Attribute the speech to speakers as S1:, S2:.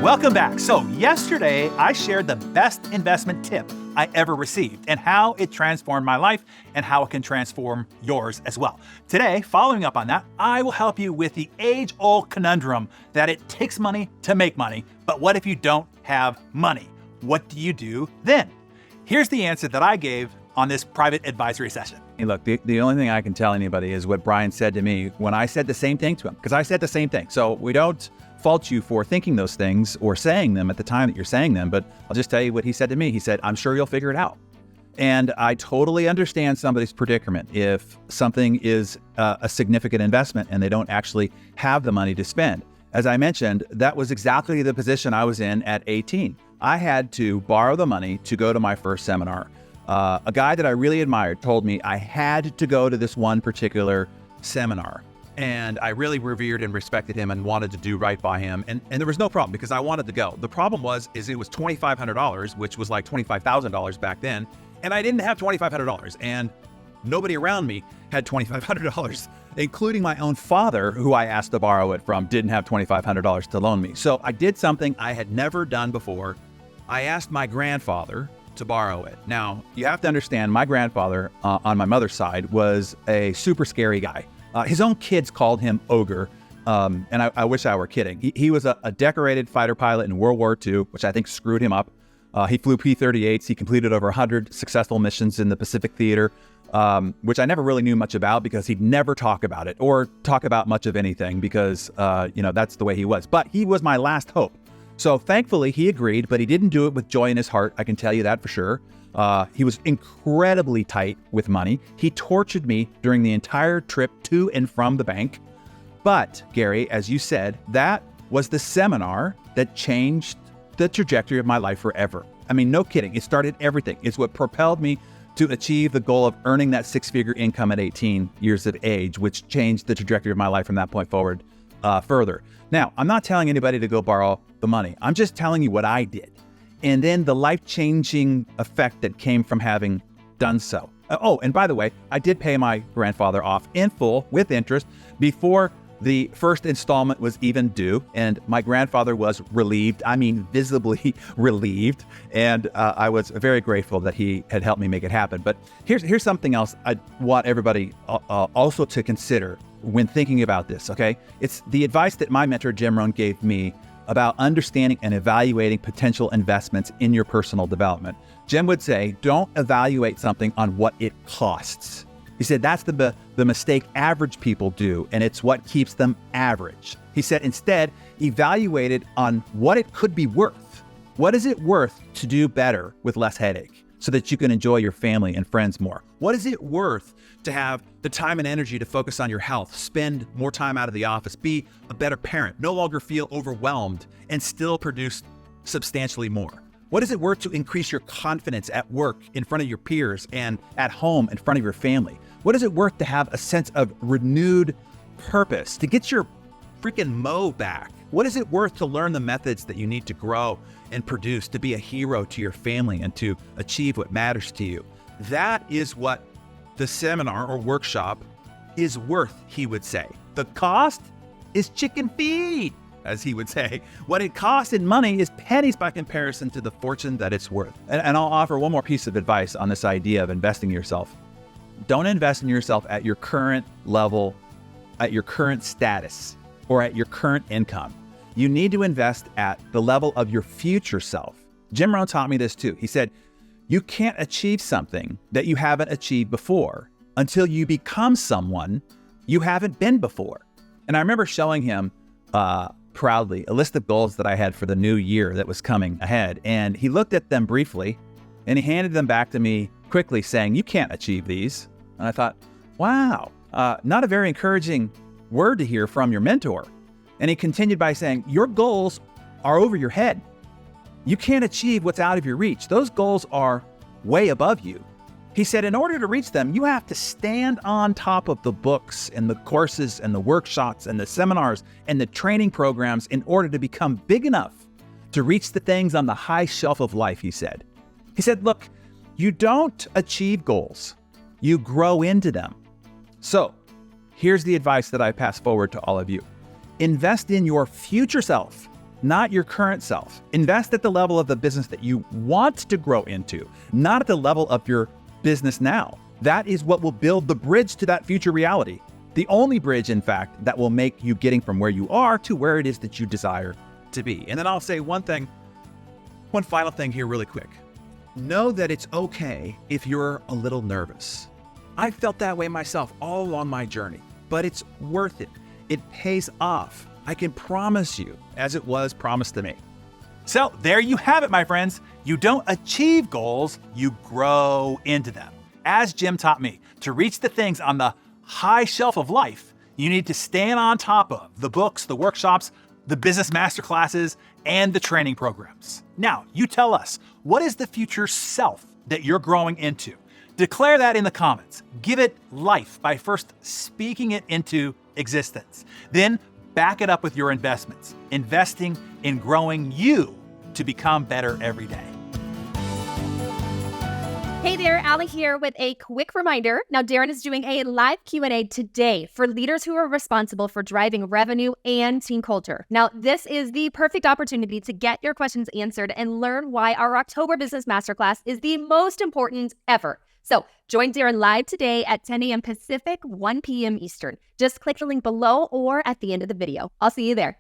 S1: Welcome back. So yesterday, I shared the best investment tip I ever received and how it transformed my life and how it can transform yours as well. Today, following up on that, I will help you with the age-old conundrum that it takes money to make money, but what if you don't have money? What do you do then? Here's the answer that I gave on this private advisory session.
S2: Hey, look, the only thing I can tell anybody is what Brian said to me when I said the same thing to him, because I said the same thing. So we don't fault you for thinking those things or saying them at the time that you're saying them, but I'll just tell you what he said to me. He said, I'm sure you'll figure it out. And I totally understand somebody's predicament if something is a significant investment and they don't actually have the money to spend. As I mentioned, that was exactly the position I was in at 18. I had to borrow the money to go to my first seminar. A guy that I really admired told me I had to go to this one particular seminar. And I really revered and respected him and wanted to do right by him. And there was no problem because I wanted to go. The problem was it was $2,500, which was like $25,000 back then. And I didn't have $2,500. And nobody around me had $2,500, including my own father, who I asked to borrow it from, didn't have $2,500 to loan me. So I did something I had never done before. I asked my grandfather to borrow it. Now, you have to understand, my grandfather on my mother's side was a super scary guy. His own kids called him Ogre, and I wish I were kidding. He was a decorated fighter pilot in World War II, which I think screwed him up. He flew P-38s. He completed over 100 successful missions in the Pacific Theater, which I never really knew much about because he'd never talk about it or talk about much of anything because, that's the way he was. But he was my last hope. So thankfully, he agreed, but he didn't do it with joy in his heart. I can tell you that for sure. He was incredibly tight with money. He tortured me during the entire trip to and from the bank. But Gary, as you said, that was the seminar that changed the trajectory of my life forever. I mean, no kidding. It started everything. It's what propelled me to achieve the goal of earning that six-figure income at 18 years of age, which changed the trajectory of my life from that point forward further. Now, I'm not telling anybody to go borrow the money. I'm just telling you what I did. And then the life-changing effect that came from having done so. Oh, and by the way, I did pay my grandfather off in full with interest before the first installment was even due. And my grandfather was relieved, I mean, visibly relieved. And I was very grateful that he had helped me make it happen. But here's something else I want everybody also to consider when thinking about this, okay? It's the advice that my mentor, Jim Rohn, gave me about understanding and evaluating potential investments in your personal development. Jim would say, don't evaluate something on what it costs. He said that's the mistake average people do, and it's what keeps them average. He said instead, evaluate it on what it could be worth. What is it worth to do better with less headache so that you can enjoy your family and friends more? What is it worth to have the time and energy to focus on your health, spend more time out of the office, be a better parent, no longer feel overwhelmed, and still produce substantially more? What is it worth to increase your confidence at work in front of your peers and at home in front of your family? What is it worth to have a sense of renewed purpose, to get your freaking mo back? What is it worth to learn the methods that you need to grow and produce to be a hero to your family and to achieve what matters to you? That is what the seminar or workshop is worth, he would say. The cost is chicken feed, as he would say. What it costs in money is pennies by comparison to the fortune that it's worth. And I'll offer one more piece of advice on this idea of investing in yourself. Don't invest in yourself at your current level, at your current status, or at your current income. You need to invest at the level of your future self. Jim Rohn taught me this too. He said, you can't achieve something that you haven't achieved before until you become someone you haven't been before. And I remember showing him proudly a list of goals that I had for the new year that was coming ahead. And he looked at them briefly and he handed them back to me quickly saying, you can't achieve these. And I thought, wow, not a very encouraging word to hear from your mentor. And he continued by saying, your goals are over your head. You can't achieve what's out of your reach. Those goals are way above you. He said, in order to reach them, you have to stand on top of the books and the courses and the workshops and the seminars and the training programs in order to become big enough to reach the things on the high shelf of life, he said. He said, look, you don't achieve goals. You grow into them. So here's the advice that I pass forward to all of you. Invest in your future self not your current self. Invest at the level of the business that you want to grow into, not at the level of your business now. That is what will build the bridge to that future reality. The only bridge, in fact, that will make you getting from where you are to where it is that you desire to be. And then I'll say one final thing here really quick. Know that it's okay if you're a little nervous. I felt that way myself all along my journey, but it's worth it. It pays off. I can promise you, as it was promised to me.
S1: So there you have it, my friends. You don't achieve goals, you grow into them. As Jim taught me, to reach the things on the high shelf of life, you need to stand on top of the books, the workshops, the business masterclasses, and the training programs. Now, you tell us, what is the future self that you're growing into? Declare that in the comments. Give it life by first speaking it into existence. Then back it up with your investments, investing in growing you to become better every day.
S3: Hey there, Allie here with a quick reminder. Now, Darren is doing a live Q&A today for leaders who are responsible for driving revenue and team culture. Now, this is the perfect opportunity to get your questions answered and learn why our October Business Masterclass is the most important ever. So join Darren live today at 10 a.m. Pacific, 1 p.m. Eastern. Just click the link below or at the end of the video. I'll see you there.